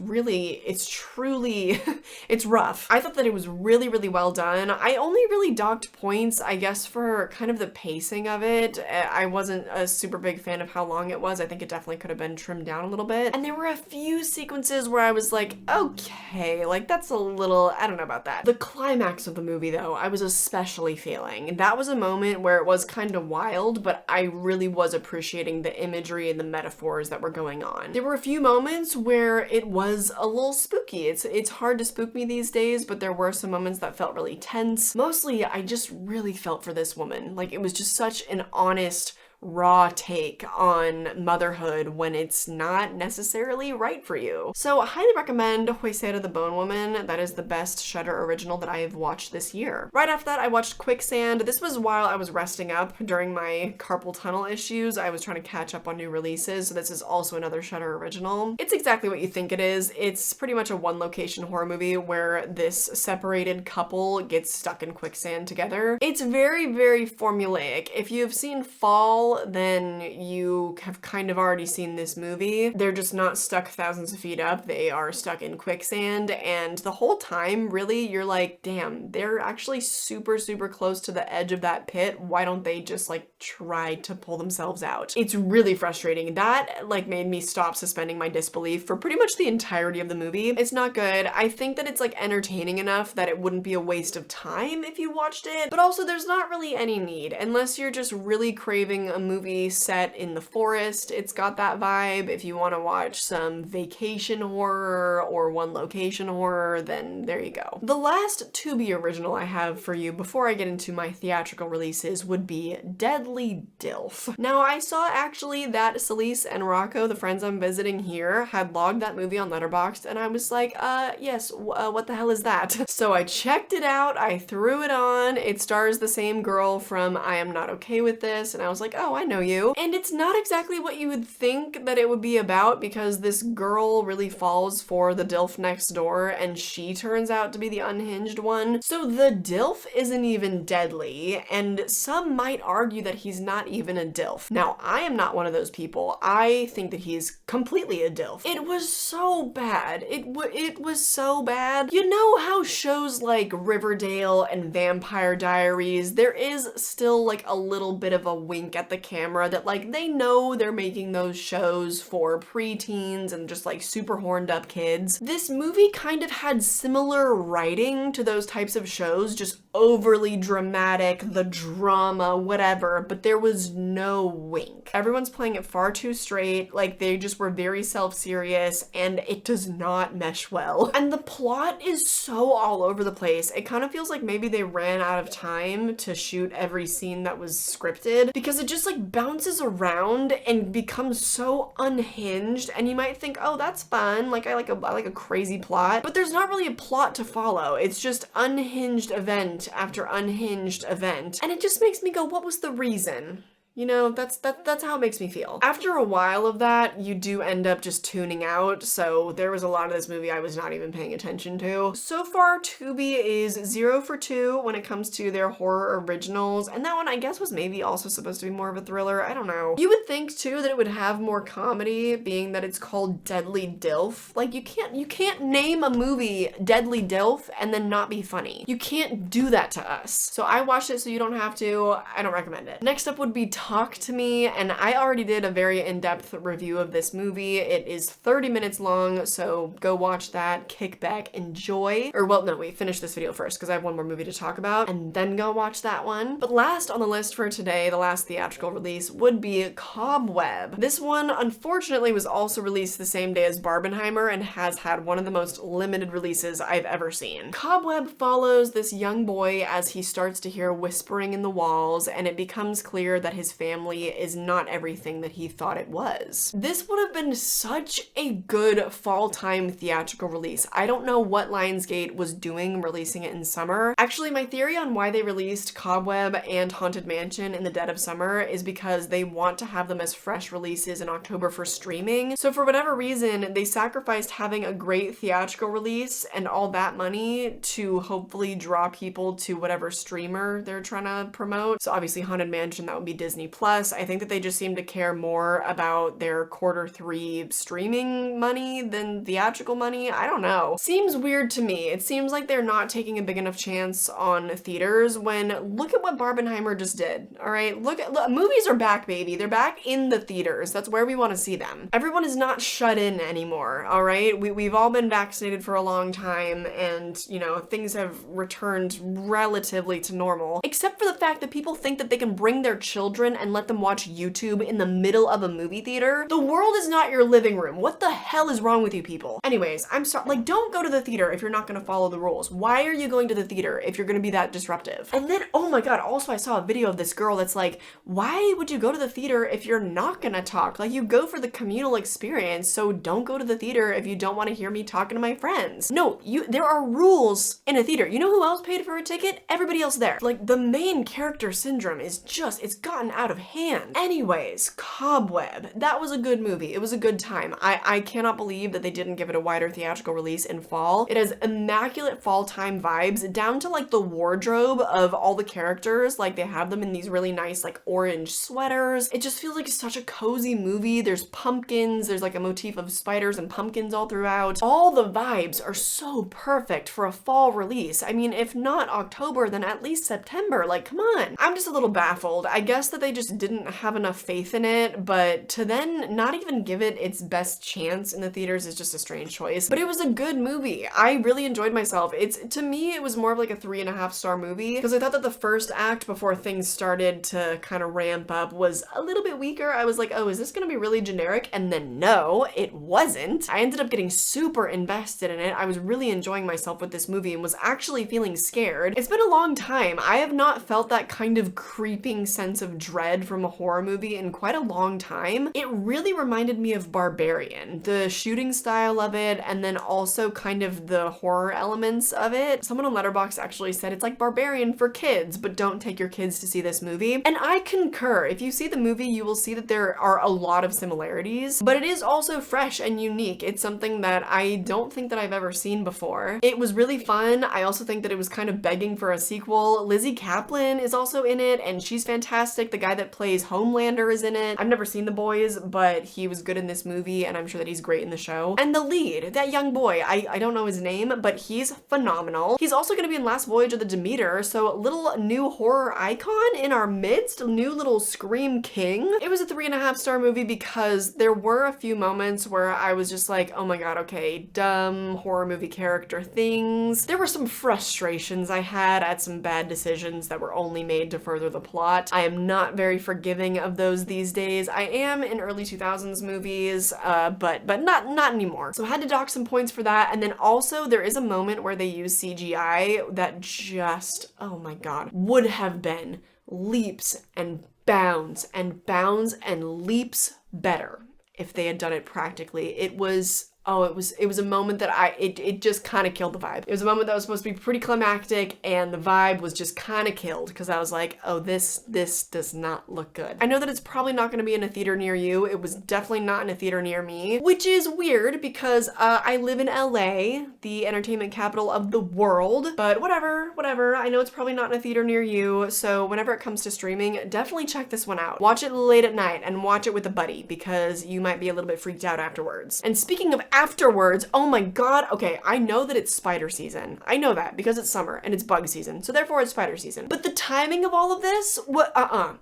Speaker 1: truly, it's rough. I thought that it was really, really well done. I only really docked points, I guess, for kind of the pacing of it. I wasn't a super big fan of how long it was. I think it definitely could have been trimmed down a little bit. And there were a few sequences where I was like, okay, like that's a little, I don't know about that. The climax of the movie though, I was especially feeling. That was a moment where it was kind of wild, but I really was appreciating the imagery and the metaphors that were going on. There were a few moments where it was a little spooky. It's hard to spook me these days, but there were some moments that felt really tense. Mostly, I just really felt for this woman. Like, it was just such an honest, raw take on motherhood when it's not necessarily right for you. So I highly recommend Huesera the Bone Woman. That is the best Shudder original that I have watched this year. Right after that, I watched Quicksand. This was while I was resting up during my carpal tunnel issues. I was trying to catch up on new releases, so this is also another Shudder original. It's exactly what you think it is. It's pretty much a one-location horror movie where this separated couple gets stuck in quicksand together. It's very, very formulaic. If you've seen Fall, then you have kind of already seen this movie. They're just not stuck thousands of feet up. They are stuck in quicksand, and the whole time, really, you're like, damn, they're actually super, super close to the edge of that pit. Why don't they just like try to pull themselves out? It's really frustrating. That like made me stop suspending my disbelief for pretty much the entirety of the movie. It's not good. I think that it's like entertaining enough that it wouldn't be a waste of time if you watched it, but also there's not really any need unless you're just really craving a movie set in the forest. It's got that vibe. If you want to watch some vacation horror or one location horror, then there you go. The last Tubi original I have for you before I get into my theatrical releases would be Deadly Dilf. Now, I saw actually that Celise and Rocco, the friends I'm visiting here, had logged that movie on Letterboxd, and I was like, yes, what the hell is that? So I checked it out, I threw it on. It stars the same girl from I Am Not Okay With This, and I was like, oh, I know you. And it's not exactly what you would think that it would be about, because this girl really falls for the DILF next door, and she turns out to be the unhinged one. So the DILF isn't even deadly, and some might argue that he's not even a DILF. Now, I am not one of those people. I think that he's completely a DILF. It was so bad. It was so bad. You know how shows like Riverdale and Vampire Diaries, there is still like a little bit of a wink at the camera that like they know they're making those shows for preteens and just like super horned up kids. This movie kind of had similar writing to those types of shows, just overly dramatic, the drama, whatever, but there was no wink. Everyone's playing it far too straight, like they just were very self-serious, and it does not mesh well. And the plot is so all over the place. It kind of feels like maybe they ran out of time to shoot every scene that was scripted, because it just like bounces around and becomes so unhinged, and you might think, oh, that's fun, like I like a crazy plot, but there's not really a plot to follow. It's just unhinged event after unhinged event, and it just makes me go, what was the reason? You know, that's how it makes me feel. After a while of that, you do end up just tuning out, so there was a lot of this movie I was not even paying attention to. So far, Tubi is 0 for 2 when it comes to their horror originals, and that one I guess was maybe also supposed to be more of a thriller, I don't know. You would think too that it would have more comedy, being that it's called Deadly Dilf. Like, you can't name a movie Deadly Dilf and then not be funny. You can't do that to us. So I watched it so you don't have to. I don't recommend it. Next up would be Talk to Me, and I already did a very in-depth review of this movie. It is 30 minutes long, so go watch that, kick back, enjoy. Or well, no, wait, finish this video first because I have one more movie to talk about, and then go watch that one. But last on the list for today, the last theatrical release, would be Cobweb. This one, unfortunately, was also released the same day as Barbenheimer and has had one of the most limited releases I've ever seen. Cobweb follows this young boy as he starts to hear whispering in the walls, and it becomes clear that his family is not everything that he thought it was. This would have been such a good fall-time theatrical release. I don't know what Lionsgate was doing releasing it in summer. Actually, my theory on why they released Cobweb and Haunted Mansion in the dead of summer is because they want to have them as fresh releases in October for streaming. So for whatever reason, they sacrificed having a great theatrical release and all that money to hopefully draw people to whatever streamer they're trying to promote. So obviously Haunted Mansion, that would be Disney Plus. I think that they just seem to care more about their quarter 3 streaming money than theatrical money. I don't know. Seems weird to me. It seems like they're not taking a big enough chance on theaters when look at what Barbenheimer just did. All right, look, movies are back, baby. They're back in the theaters. That's where we want to see them. Everyone is not shut in anymore. All right, we've all been vaccinated for a long time, and you know, things have returned relatively to normal, except for the fact that people think that they can bring their children and let them watch YouTube in the middle of a movie theater. The world is not your living room. What the hell is wrong with you people? Anyways, I'm sorry, like, don't go to the theater if you're not gonna follow the rules. Why are you going to the theater if you're gonna be that disruptive? And then, oh my god, also I saw a video of this girl that's like, why would you go to the theater if you're not gonna talk? Like, you go for the communal experience, so don't go to the theater if you don't want to hear me talking to my friends. No, there are rules in a theater. You know who else paid for a ticket? Everybody else there. Like, the main character syndrome is just, it's gotten out of hand. Anyways, Cobweb. That was a good movie. It was a good time. I cannot believe that they didn't give it a wider theatrical release in fall. It has immaculate fall time vibes, down to like the wardrobe of all the characters. Like, they have them in these really nice like orange sweaters. It just feels like such a cozy movie. There's pumpkins. There's like a motif of spiders and pumpkins all throughout. All the vibes are so perfect for a fall release. I mean, if not October, then at least September. Like, come on. I'm just a little baffled. I guess that they just didn't have enough faith in it, but to then not even give it its best chance in the theaters is just a strange choice. But it was a good movie. I really enjoyed myself. To me, it was more of like a 3.5-star movie, because I thought that the first act, before things started to kind of ramp up, was a little bit weaker. I was like, oh, is this gonna be really generic? And then no, it wasn't. I ended up getting super invested in it. I was really enjoying myself with this movie and was actually feeling scared. It's been a long time. I have not felt that kind of creeping sense of dread from a horror movie in quite a long time. It really reminded me of Barbarian, the shooting style of it, and then also kind of the horror elements of it. Someone on Letterboxd actually said it's like Barbarian for kids, but don't take your kids to see this movie. And I concur. If you see the movie, you will see that there are a lot of similarities, but it is also fresh and unique. It's something that I don't think that I've ever seen before. It was really fun. I also think that it was kind of begging for a sequel. Lizzie Kaplan is also in it, and she's fantastic. The guy that plays Homelander is in it. I've never seen The Boys, but he was good in this movie, and I'm sure that he's great in the show. And the lead, that young boy, I don't know his name, but he's phenomenal. He's also gonna be in Last Voyage of the Demeter, so little new horror icon in our midst, new little Scream King. It was a 3.5-star movie because there were a few moments where I was just like, oh my god, okay, dumb horror movie character things. There were some frustrations I had at some bad decisions that were only made to further the plot. I am not very forgiving of those these days. I am in early 2000s movies, but not anymore. So I had to dock some points for that. And then also there is a moment where they use CGI that just, oh my god, would have been leaps and bounds and leaps better if they had done it practically. It was a moment that it just kind of killed the vibe. It was a moment that was supposed to be pretty climactic, and the vibe was just kind of killed, because I was like, oh, this does not look good. I know that it's probably not going to be in a theater near you. It was definitely not in a theater near me, which is weird because I live in LA, the entertainment capital of the world, but whatever. I know it's probably not in a theater near you, so whenever it comes to streaming, definitely check this one out. Watch it late at night and watch it with a buddy, because you might be a little bit freaked out afterwards. And speaking of afterwards, oh my god, okay, I know that it's spider season. I know that because it's summer and it's bug season, so therefore it's spider season. But the timing of all of this,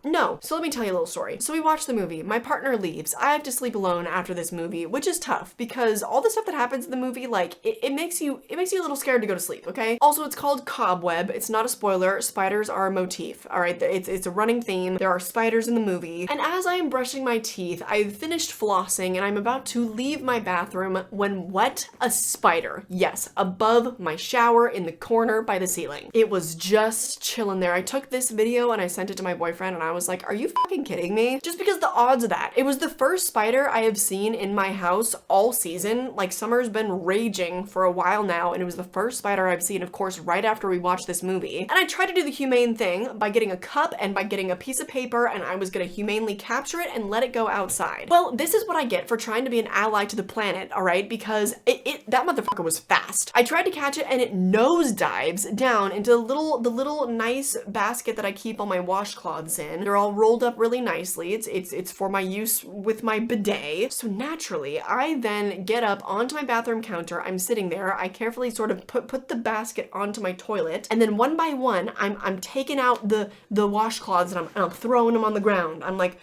Speaker 1: no. So let me tell you a little story. So we watch the movie, my partner leaves, I have to sleep alone after this movie, which is tough because all the stuff that happens in the movie, like, it makes you a little scared to go to sleep, okay? Also, it's called Cobweb. It's not a spoiler. Spiders are a motif, all right? It's a running theme. There are spiders in the movie. And as I am brushing my teeth, I've finished flossing and I'm about to leave my bathroom, when what? A spider. Yes, above my shower in the corner by the ceiling. It was just chilling there. I took this video and I sent it to my boyfriend and I was like, are you fucking kidding me? Just because the odds of that. It was the first spider I have seen in my house all season. Like, summer's been raging for a while now, and it was the first spider I've seen, of course, right after we watched this movie. And I tried to do the humane thing by getting a cup and by getting a piece of paper, and I was gonna humanely capture it and let it go outside. Well, this is what I get for trying to be an ally to the planet, all right? Because that motherfucker was fast. I tried to catch it and it nosedives down into the little nice basket that I keep all my washcloths in. They're all rolled up really nicely. It's for my use with my bidet. So naturally, I then get up onto my bathroom counter. I'm sitting there. I carefully sort of put the basket onto my toilet, and then one by one, I'm taking out the washcloths and I'm throwing them on the ground. I'm like,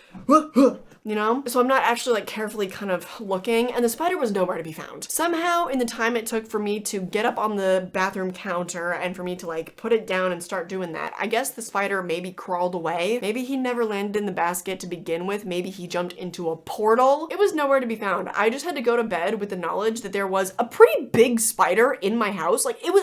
Speaker 1: you know? So I'm not actually like carefully kind of looking, and the spider was nowhere to be found. Somehow, in the time it took for me to get up on the bathroom counter and for me to like put it down and start doing that, I guess the spider maybe crawled away. Maybe he never landed in the basket to begin with. Maybe he jumped into a portal. It was nowhere to be found. I just had to go to bed with the knowledge that there was a pretty big spider in my house. Like, it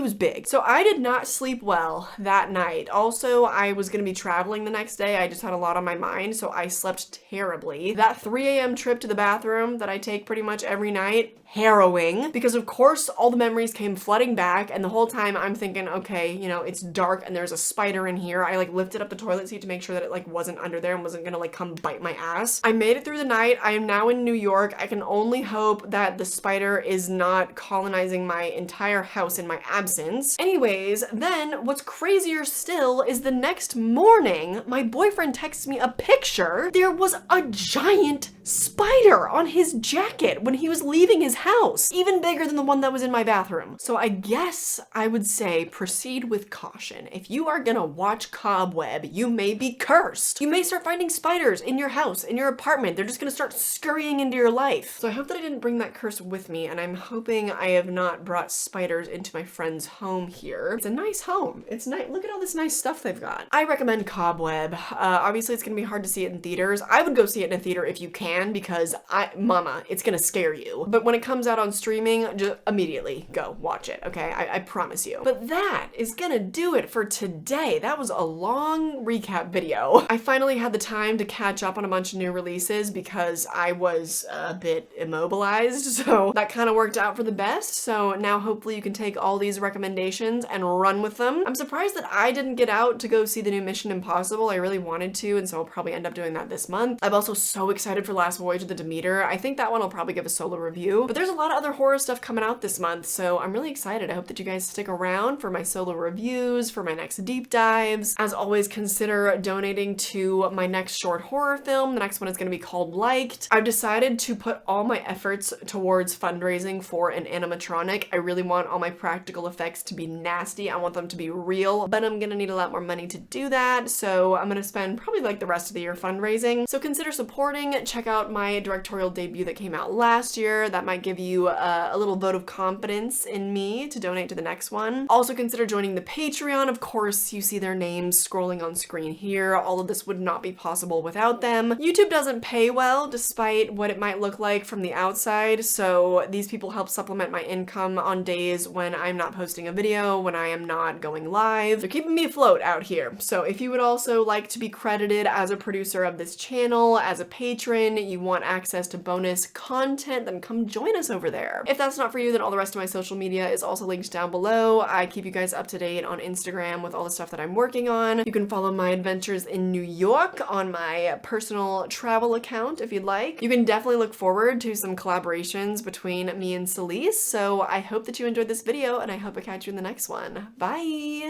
Speaker 1: was big. So I did not sleep well that night. Also, I was gonna be traveling the next day. I just had a lot on my mind, so I slept terribly. That 3 a.m. trip to the bathroom that I take pretty much every night, harrowing, because of course all the memories came flooding back, and the whole time I'm thinking, okay, you know, it's dark and there's a spider in here. I like lifted up the toilet seat to make sure that it like wasn't under there and wasn't gonna like come bite my ass. I made it through the night. I am now in New York. I can only hope that the spider is not colonizing my entire house in my absence. Anyways, then what's crazier still is the next morning, my boyfriend texts me a picture. There was a giant spider on his jacket when he was leaving his house, even bigger than the one that was in my bathroom. So I guess I would say proceed with caution. If you are gonna watch Cobweb, you may be cursed. You may start finding spiders in your house, in your apartment. They're just gonna start scurrying into your life. So I hope that I didn't bring that curse with me, and I'm hoping I have not brought spiders into my friend's home here. It's a nice home. It's nice. Look at all this nice stuff they've got. I recommend Cobweb. Obviously it's gonna be hard to see it in theaters. I would go see it in a theater if you can, because mama, it's gonna scare you. But when it comes out on streaming, just immediately go watch it, okay? I promise you. But that is gonna do it for today. That was a long recap video. I finally had the time to catch up on a bunch of new releases because I was a bit immobilized, so that kind of worked out for the best. So now hopefully you can take all these recommendations and run with them. I'm surprised that I didn't get out to go see the new Mission Impossible. I really wanted to, and so I'll probably end up doing that this month. I'm also so excited for Last Voyage of the Demeter. I think that one I'll probably give a solo review, but there's a lot of other horror stuff coming out this month, so I'm really excited. I hope that you guys stick around for my solo reviews, for my next deep dives. As always, consider donating to my next short horror film. The next one is going to be called Liked. I've decided to put all my efforts towards fundraising for an animatronic. I really want all my practical effects to be nasty. I want them to be real, but I'm gonna need a lot more money to do that, so I'm gonna spend probably like the rest of the year fundraising. So consider supporting. Check out my directorial debut that came out last year. That might give you a little vote of confidence in me to donate to the next one. Also consider joining the Patreon. Of course, you see their names scrolling on screen here. All of this would not be possible without them. YouTube doesn't pay well, despite what it might look like from the outside, so these people help supplement my income on days when I'm not posting a video, when I am not going live. They're keeping me afloat out here. So if you would also like to be credited as a producer of this channel, as a patron, you want access to bonus content, then come join us over there. If that's not for you, then all the rest of my social media is also linked down below. I keep you guys up to date on Instagram with all the stuff that I'm working on. You can follow my adventures in New York on my personal travel account if you'd like. You can definitely look forward to some collaborations between me and Celise, so I hope that you enjoyed this video, and I hope I catch you in the next one. Bye!